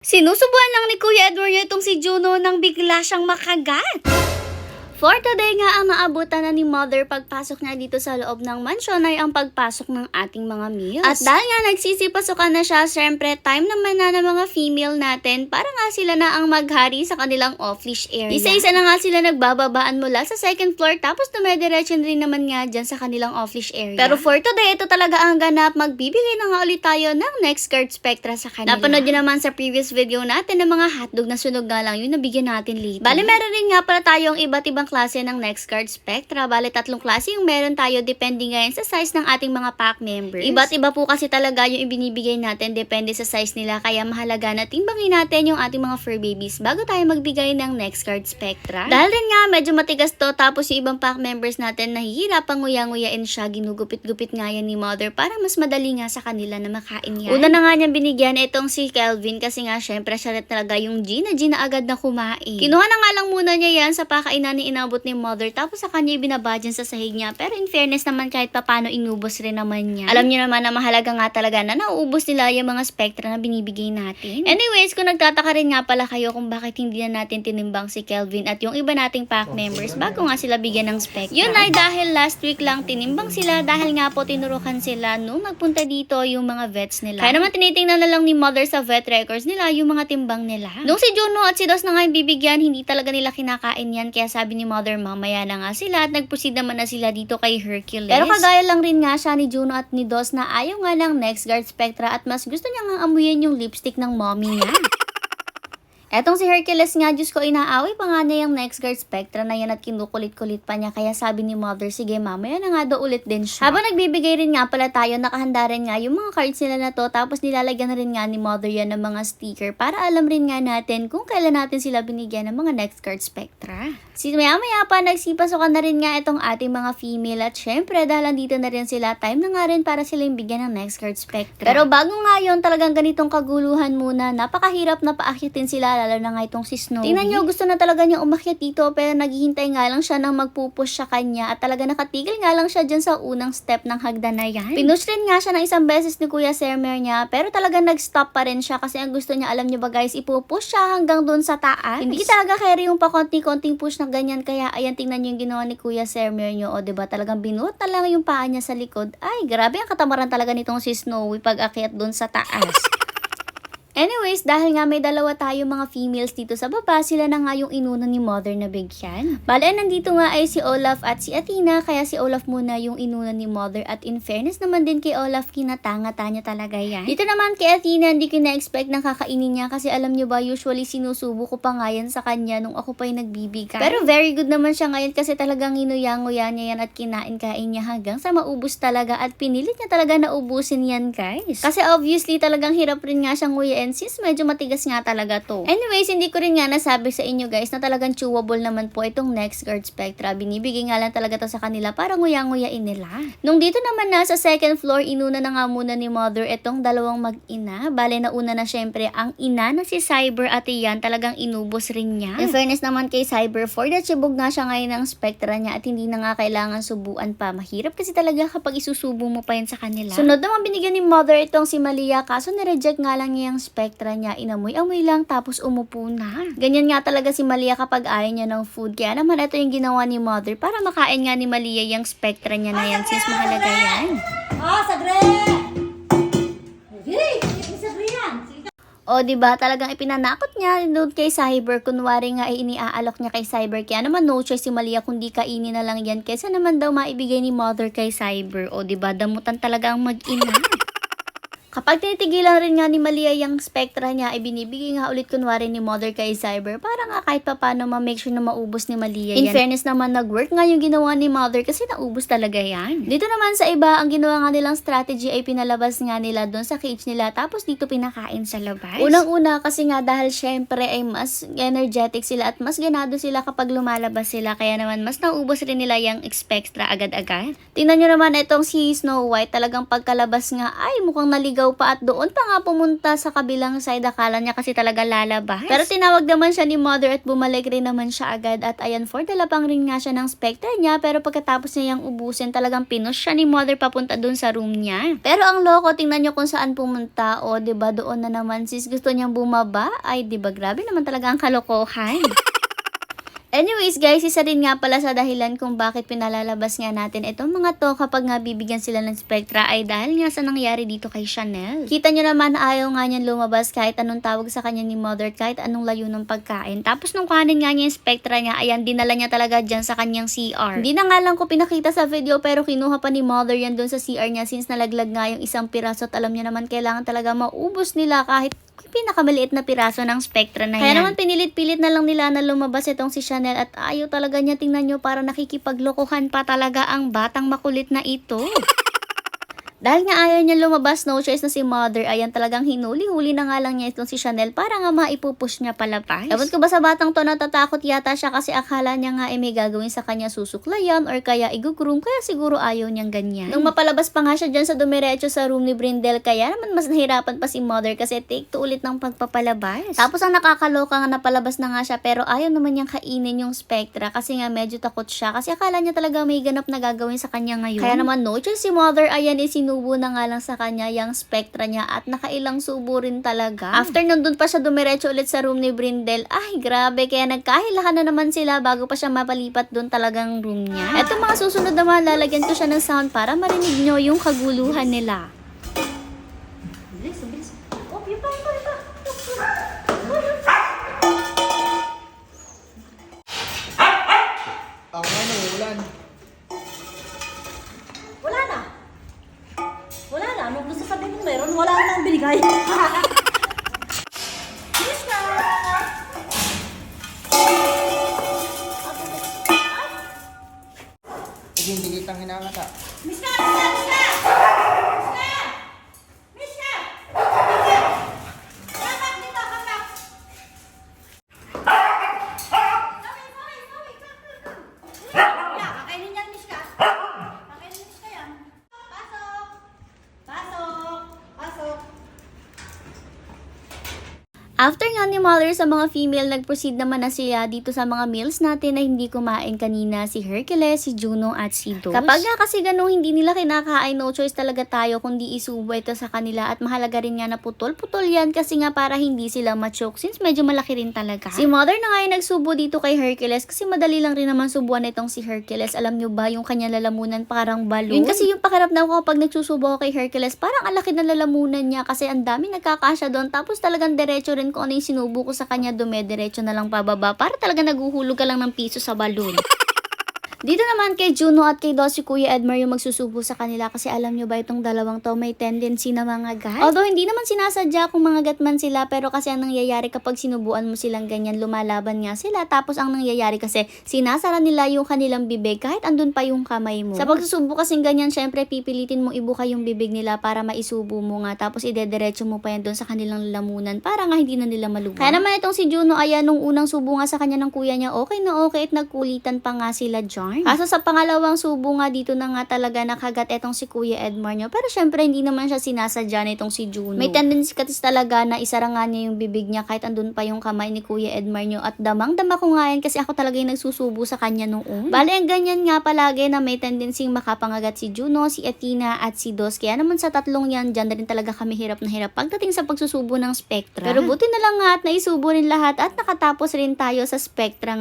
Sinusubuan lang ni Kuya Edward itong si Juno nang bigla siyang makagat. For today nga, ang naabutan na ni Mother pagpasok niya dito sa loob ng mansyon ay ang pagpasok ng ating mga meals. At dahil nga nagsisipasukan na siya, syempre time naman na ng mga female natin para nga sila na ang maghari sa kanilang off-leash area. Isa-isa na nga sila nagbababaan mula sa second floor tapos dumediretso rin naman nga dyan sa kanilang off-leash area. Pero for today, ito talaga ang ganap. Magbibigay na nga ulit tayo ng next card spectra sa kanila. Napanood nyo naman sa previous video natin ng mga hotdog na sunog nga lang yun, nabigyan natin later. Bale, meron rin nga pala tayong iba't ibang klase ng next card spectra. Bale, 3 klase yung meron tayo depende ngayon sa size ng ating mga pack members. Iba't iba po kasi talaga yung ibinibigay natin depende sa size nila, kaya mahalaga na timbangin natin yung ating mga fur babies bago tayo magbigay ng next card spectra. Dahil rin nga medyo matigas to, tapos yung ibang pack members natin nahihirapang nguya-nguyain siya, ginugupit-gupit nga yan ni Mother para mas madali nga sa kanila na makain yan. Una na nga niya binigyan itong si Kelvin kasi nga syempre siya talaga yung G na agad na kumain. Kinuha na nga lang muna niya yan sa pakainan ni inabot ni Mother, tapos sa kanya ibinaba dyan sa sahig niya. Pero in fairness naman, kahit papano inubos rin naman niya. Alam niyo naman na mahalaga nga talaga na nauubos nila yung mga spectra na binibigay natin. Anyways, kung nagtataka rin nga pala kayo kung bakit hindi na natin tinimbang si Kelvin at yung iba nating pack members bago nga sila bigyan ng spectra. Yun ay dahil last week lang tinimbang sila dahil nga po tinurukan sila nung nagpunta dito yung mga vets nila. Kaya naman tinitingnan na lang ni Mother sa vet records nila yung mga timbang nila. Nung si Juno at si Dos na nga yung bibigyan, hindi talaga nila kinakain yan, kaya sabi ni Mother, mamaya na nga sila at nagproceed naman na sila dito kay Hercules. Pero kagaya lang rin nga siya ni Juno at ni Dos na ayaw nga ng next guard spectra at mas gusto niya nga amuyin yung lipstick ng mommy niya. Etong si Hercules nga, Diyos ko, inaaway pa nga niya yung next guard spectra na yan at kinukulit-kulit pa niya. Kaya sabi ni Mother, sige mamaya na nga daw ulit din siya. Habang nagbibigay rin nga pala tayo, nakahanda rin nga yung mga cards nila na to. Tapos nilalagyan na rin nga ni Mother yan ng mga sticker para alam rin nga natin kung kailan natin sila binigyan ng mga next guard spectra. Maya-maya pa, nagsipasukan na rin nga itong ating mga female at syempre dahil andito na rin sila, time na nga rin para sila yung bigyan ng next guard spectra. Pero bago nga yun, talagang ganitong kaguluhan muna, napakahirap na paakyatin sila, lalo na nga itong si Snowy. Tingnan nyo, gusto na talaga niya umakyat dito pero naghihintay nga lang siya nang magpupush sa kanya at talaga nakatigil nga lang siya dyan sa unang step ng hagdan na yan. Pinush rin nga siya ng isang beses ni Kuya Sermer niya pero talaga nag-stop pa rin siya kasi ang gusto niya, alam niyo ba guys, ipupush siya hanggang doon sa taas. Hindi talaga carry yung pakonti-konting push na ganyan, kaya ayan, tingnan niyo yung ginawa ni Kuya Sermer niyo, o diba talagang binuot na lang yung paa niya sa likod. Ay, grabe ang katamaran talaga nitong si Snowy pag akyat doon sa taas. Anyways, dahil nga may dalawa tayo mga females dito sa baba, sila na nga yung inuna ni Mother na bigyan. Bale, nandito nga ay si Olaf at si Athena, kaya si Olaf muna yung inuna ni Mother at in fairness naman din kay Olaf, kinatangata niya talaga yan. Dito naman kay Athena, hindi ko na-expect na kakainin niya kasi alam niyo ba, usually sinusubo ko pa nga yan sa kanya nung ako pa yung nagbibigay. Pero very good naman siya ngayon kasi talagang inuyang-nguya niya yan at kinain-kain niya hanggang sa maubos talaga at pinilit niya talaga na ubusin yan guys. Kasi obviously talagang hirap rin nga siyang nguyain since medyo matigas nga talaga to. Anyways, hindi ko rin nga nasabi sa inyo guys na talagang chewable naman po itong next guard spectra. Binibigay nga lang talaga to sa kanila para nguyang-nguyain nila. Nung dito naman na sa second floor, inuna na nga muna ni Mother itong dalawang mag-ina. Bale, nauna na syempre ang ina na si Cyber at iyan talagang inubos rin niya. In fairness naman kay Cyber, for that chibog nga siya ngayon ng spectra niya at hindi na nga kailangan subuan pa. Mahirap kasi talaga kapag isusubo mo pa yan sa kanila. Sunod naman binigyan ni Mother itong si Malia, kaso nireject nga lang niya yung spectra niya, inamoy-amoy lang tapos umupo na. Ganyan nga talaga si Malia kapag ayaw niya ng food. Kaya naman ito yung ginawa ni Mother para makain nga ni Malia yung spectra niya na yan since mahalaga yan. Sagre! Sagre yan! O diba, talagang ipinanakot niya doon kay Cyber. Kunwari nga ay iniaalok niya kay Cyber. Kaya naman no choice si Malia kundi kainin na lang yan. Kesa naman daw maibigay ni Mother kay Cyber. O diba, damutan talaga ang mag-ina. Kapag tinitigilan rin nga ni Malia yung spectra niya, ay binibigay nga ulit kunwari ni Mother kay Cyber para nga kahit pa paano ma-make sure na maubos ni Malia yan. In fairness naman, nag-work nga yung ginawa ni Mother kasi naubos talaga yan. Dito naman sa iba, ang ginawa nga nilang strategy ay pinalabas nga nila doon sa cage nila tapos dito pinakain sa labas. Unang-una kasi nga dahil syempre ay mas energetic sila at mas ganado sila kapag lumalabas sila, kaya naman mas naubos rin nila yung spectra agad-agad. Tingnan nyo naman itong si Snow White, talagang pagkalabas nga ay mukhang naligaw sumisigaw pa at doon pa nga pumunta sa kabilang side. Akala niya kasi talaga lalabas. Pero tinawag naman siya ni mother at bumalik rin naman siya agad. At ayan, for the lapang rin nga siya ng spectre niya. Pero pagkatapos niya yung ubusin, talagang pinush siya ni mother papunta doon sa room niya. Pero ang loko, tingnan niyo kung saan pumunta. O, diba, doon na naman sis gusto niyang bumaba. Ay, diba, grabe naman talaga ang kalokohan. Anyways guys, isa din nga pala sa dahilan kung bakit pinalalabas nga natin itong mga to kapag nga bibigyan sila ng Spectra ay dahil nga sa nangyari dito kay Chanel. Kita nyo naman ayaw nga niyan lumabas kahit anong tawag sa kanya ni mother, kahit anong layo ng pagkain. Tapos nung kanin nga niya yung Spectra niya, ayan, dinala niya talaga dyan sa kanyang CR. Hindi na nga lang ko pinakita sa video pero kinuha pa ni mother yan doon sa CR niya since nalaglag nga yung isang piraso at alam niya naman kailangan talaga maubos nila kahit pinakamaliit na piraso ng Spectra na yan. Kaya naman pinilit-pilit na lang nila na lumabas itong si Chanel at ayaw talaga niya, tingnan nyo, para nakikipaglokohan pa talaga ang batang makulit na ito. Dahil nga ayaw niya lumabas, no choice na si mother, ayan talagang hinuli-huli na nga lang niya itong si Chanel para nga maipupush niya palabas. Ewan ko ba sa batang to, natatakot yata siya kasi akala niya nga may gagawin sa kanya, susuklayan or kaya igugroom, kaya siguro ayaw niyang ganyan. Nung mapalabas pa nga siya dyan sa dumiretso sa room ni Brindel, kaya naman mas nahirapan pa si mother kasi take 2 ulit ng pagpapalabas. Tapos ang nakakaloka nga napalabas na nga siya pero ayaw naman niyang kainin yung Spectra kasi nga medyo takot siya kasi akala niya talaga may ganap na gagawin sa kanya ngayon. Kaya naman no choice si mother, ayan sinubo na nga lang sa kanya yung Spectra niya at nakailang subo rin talaga. After nun dun pa siya dumiretso ulit sa room ni Brindel, ay grabe, kaya nagkahilahan na naman sila bago pa siya mapalipat dun talagang room niya. Eto mga susunod naman, lalagyan ko siya ng sound para marinig nyo yung kaguluhan nila. Bilis, bilis. Oh, yun pa. Ako nga ulan. Wala na. Wala na. Anong gusto sabihin mo meron? Wala na ang binigay. Bilis na. Hindi kitang hinangata. Miska! Kapak dito, kapak! Kakainin niyan, Miska. Kakainin ni Miska yan. Pasok! Pasok! After nga ni mother sa mga female, nag-proceed naman na siya dito sa mga meals natin na hindi kumain kanina, si Hercules, si Juno at si Dos. Kapag nga kasi ganun hindi nila kinakain, no choice talaga tayo kundi isubo ito sa kanila at mahalaga rin nga na putol-putol yan kasi nga para hindi sila ma-choke since medyo malaki rin talaga. Si mother na nga yung nagsubo dito kay Hercules kasi madali lang rin naman subuan itong si Hercules. Alam nyo ba yung kanya lalamunan parang balon? Yun kasi yung pakiramdam ko kapag nagsusubo ako kay Hercules, parang ang laki na lalamunan niya kasi ang dami nagkakasya doon tapos talagang diretso rin kung ano yung sinubo ko sa kanya, dumediretso na lang pababa para talaga naguhulog ka lang ng piso sa balon. Dito naman kay Juno at kay Dos, si Kuya Edmar yung magsusubo sa kanila kasi alam nyo ba itong dalawang to may tendency na mga gat? Although hindi naman sinasadya kung mga gat man sila pero kasi ang nangyayari kapag sinubuan mo silang ganyan, lumalaban nga sila tapos ang nangyayari kasi sinasara nila yung kanilang bibig kahit andun pa yung kamay mo. Sa pagsusubo kasing ganyan, syempre pipilitin mo ibuka yung bibig nila para maisubo mo nga tapos idediretso mo pa yan dun sa kanilang lalamunan para nga hindi na nila maluwa. Kaya naman itong si Juno, ayan, nung unang subo nga sa kanya ng kuya niya, okay na okay at nagkulitan pa nga sila dyan. Kaso sa pangalawang subo nga dito na nga talaga nakagat etong si Kuya Edmar nyo. Pero syempre hindi naman siya sinasadya na itong si Juno. May tendency kasi talaga na isara nga niya yung bibig niya kahit andun pa yung kamay ni Kuya Edmar nyo. At damang-dama ko nga yan kasi ako talaga yung nagsusubo sa kanya noon. Bale, ang ganyan nga palagi na may tendency makapangagat si Juno, si Athena at si Dos. Kaya naman sa tatlong yan, dyan na rin talaga kami hirap na hirap pagdating sa pagsusubo ng Spectra. Pero buti na lang nga at naisubo rin lahat at nakatapos rin tayo sa Spectra nga.